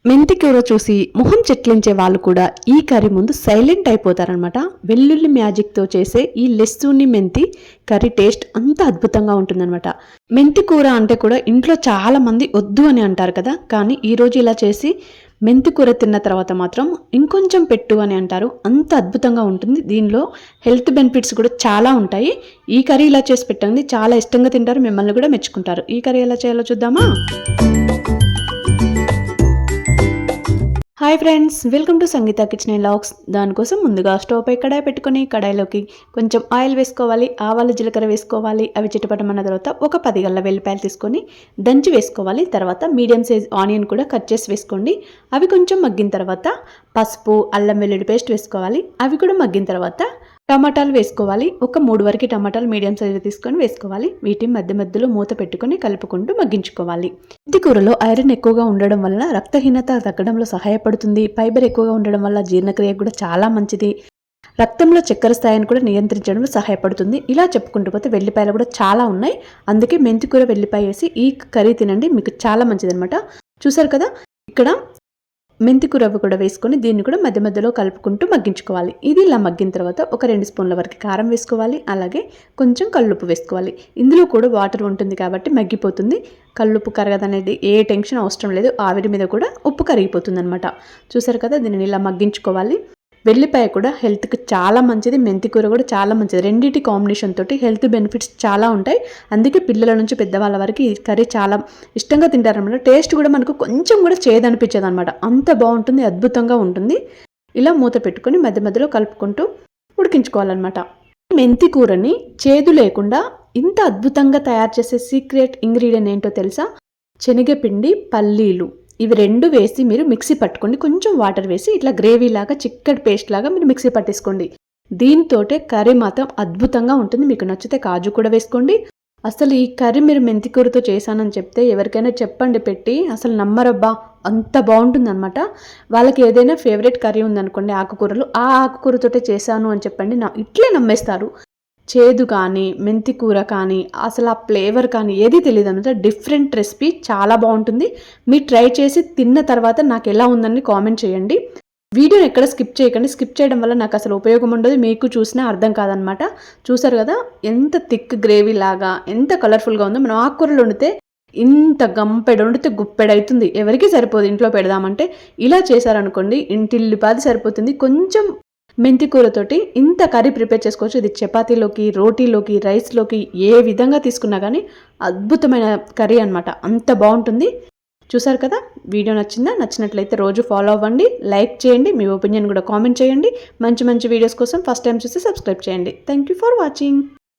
మెంతి కూర చూసి మొహం చెట్లించే వాళ్ళు కూడా ఈ కర్రీ ముందు సైలెంట్ అయిపోతారనమాట. వెల్లుల్లి మ్యాజిక్తో చేసే ఈ లెస్సూని మెంతి కర్రీ టేస్ట్ అంత అద్భుతంగా ఉంటుందన్నమాట. మెంతి కూర అంటే కూడా ఇంట్లో చాలా మంది వద్దు అని అంటారు కదా, కానీ ఈరోజు ఇలా చేసి మెంతి కూర తిన్న తర్వాత మాత్రం ఇంకొంచెం పెట్టు అని అంటారు. అంత అద్భుతంగా ఉంటుంది. దీనిలో హెల్త్ బెనిఫిట్స్ కూడా చాలా ఉంటాయి. ఈ కర్రీ ఇలా చేసి పెట్టండి, చాలా ఇష్టంగా తింటారు, మిమ్మల్ని కూడా మెచ్చుకుంటారు. ఈ కర్రీ ఎలా చేయాలో చూద్దామా? Hi friends, welcome to Sangeetha kitchen and vlogs. దానికోసం ముందుగా స్టవ్ పై కడాయి పెట్టుకొని కడాయిలోకి కొంచెం ఆయిల్ వేసుకోవాలి, ఆవాలు జీలకర్ర వేసుకోవాలి. అవి చిటపటమన్న తర్వాత ఒక 10 గల్ల వెల్లిపాయలు తీసుకొని దంచి వేసుకోవాలి. తర్వాత మీడియం సైజ్ ఆనియన్ కూడా కట్ చేసి వేసుకోండి. అవి కొంచెం మగ్గిన తర్వాత పసుపు, అల్లం వెల్లుల్లి పేస్ట్ వేసుకోవాలి. అవి కూడా మగ్గిన తర్వాత టమాటాలు వేసుకోవాలి. ఒక 3 వరకు టమాటాలు మీడియం సైజు తీసుకొని వేసుకోవాలి. వీటిని మధ్య మధ్యలో మూత పెట్టుకొని కలుపుకుంటూ మగ్గించుకోవాలి. మెంతి కూరలో ఐరన్ ఎక్కువగా ఉండడం వల్ల రక్తహీనత తగ్గడంలో సహాయపడుతుంది. ఫైబర్ ఎక్కువగా ఉండడం వల్ల జీర్ణక్రియ కూడా చాలా మంచిది. రక్తంలో చక్కెర స్థాయిని కూడా నియంత్రించడంలో సహాయపడుతుంది. ఇలా చెప్పుకుంటూ పోతే వెల్లిపాయలు కూడా చాలా ఉన్నాయి. అందుకే మెంతి కూర వెల్లిపాయ వేసి ఈ కర్రీ తినండి, మీకు చాలా మంచిది అనమాట. చూసారు కదా, ఇక్కడ మెంతి కూర కూడా వేసుకొని దీన్ని కూడా మధ్య మధ్యలో కలుపుకుంటూ మగ్గించుకోవాలి. ఇది ఇలా మగ్గిన తర్వాత ఒక 2 స్పూన్ల వరకు కారం వేసుకోవాలి. అలాగే కొంచెం కల్లుప్పు వేసుకోవాలి. ఇందులో కూడా వాటర్ ఉంటుంది కాబట్టి మగ్గిపోతుంది. కల్లుప్పు కరగదనేది ఏ టెన్షన్ అవసరం లేదు. ఆవిరి మీద కూడా ఉప్పు కరిగిపోతుంది అనమాట. చూసారు కదా, దీన్ని ఇలా మగ్గించుకోవాలి. వెల్లిపాయ కూడా హెల్త్కి చాలా మంచిది, మెంతి కూర కూడా చాలా మంచిది. రెండింటి కాంబినేషన్ తోటి హెల్త్ బెనిఫిట్స్ చాలా ఉంటాయి. అందుకే పిల్లల నుంచి పెద్దవాళ్ళ వరకు ఈ కర్రీ చాలా ఇష్టంగా తింటారనమాట. టేస్ట్ కూడా మనకు కొంచెం కూడా చేదనిపించదు అనమాట. అంత బాగుంటుంది, అద్భుతంగా ఉంటుంది. ఇలా మూత పెట్టుకొని మధ్య మధ్యలో కలుపుకుంటూ ఉడికించుకోవాలన్నమాట. మెంతి కూరని చేదు లేకుండా ఇంత అద్భుతంగా తయారు చేసే సీక్రెట్ ఇంగ్రీడియంట్ ఏంటో తెలుసా? శనగపిండి, పల్లీలు, ఇవి 2 వేసి మీరు మిక్సీ పట్టుకోండి. కొంచెం వాటర్ వేసి ఇట్లా గ్రేవీ లాగా చిక్కటి పేస్ట్ లాగా మీరు మిక్సీ పట్టేసుకోండి. దీంతోటే కర్రీ మాత్రం అద్భుతంగా ఉంటుంది. మీకు నచ్చితే కాజు కూడా వేసుకోండి. అసలు ఈ కర్రీ మీరు మెంతి కూరతో చేశానని చెప్తే ఎవరికైనా చెప్పండి పెట్టి, అసలు నమ్మరబ్బా, అంత బాగుంటుంది అనమాట. వాళ్ళకి ఏదైనా ఫేవరెట్ కర్రీ ఉందనుకోండి, ఆకుకూరలు, ఆ ఆకుకూరతోటే చేశాను అని చెప్పండి, ఇట్లే నమ్మేస్తారు. చేదు కానీ మెంతి కూర కానీ అసలు ఆ ఫ్లేవర్ కానీ ఏది తెలియదు అనమాట. డిఫరెంట్ రెసిపీ, చాలా బాగుంటుంది. మీరు ట్రై చేసి తిన్న తర్వాత నాకు ఎలా ఉందని కామెంట్ చేయండి. వీడియోని ఎక్కడ స్కిప్ చేయకండి. స్కిప్ చేయడం వల్ల నాకు అసలు ఉపయోగం ఉండదు, మీకు చూసినా అర్థం కాదనమాట. చూసారు కదా, ఎంత థిక్ గ్రేవీ లాగా ఎంత కలర్ఫుల్గా ఉందో. మనం ఆకుకూరలు వండితే ఇంత గంపెడు వండితే గుప్పెడవుతుంది, ఎవరికి సరిపోదు. ఇంట్లో పెడదామంటే ఇలా చేశారనుకోండి, ఇంటిల్లిపాది సరిపోతుంది. కొంచెం మెంతి కూరతోటి ఇంత కర్రీ ప్రిపేర్ చేసుకోవచ్చు. ఇది చపాతీలోకి, రోటీలోకి, రైస్లోకి ఏ విధంగా తీసుకున్నా కానీ అద్భుతమైన కర్రీ అనమాట. అంత బాగుంటుంది. చూసారు కదా, వీడియో నచ్చిందా? నచ్చినట్లయితే రోజు ఫాలో అవ్వండి, లైక్ చేయండి, మీ ఒపీనియన్ కూడా కామెంట్ చేయండి. మంచి మంచి వీడియోస్ కోసం ఫస్ట్ టైం చూసి సబ్స్క్రైబ్ చేయండి. Thank you for watching.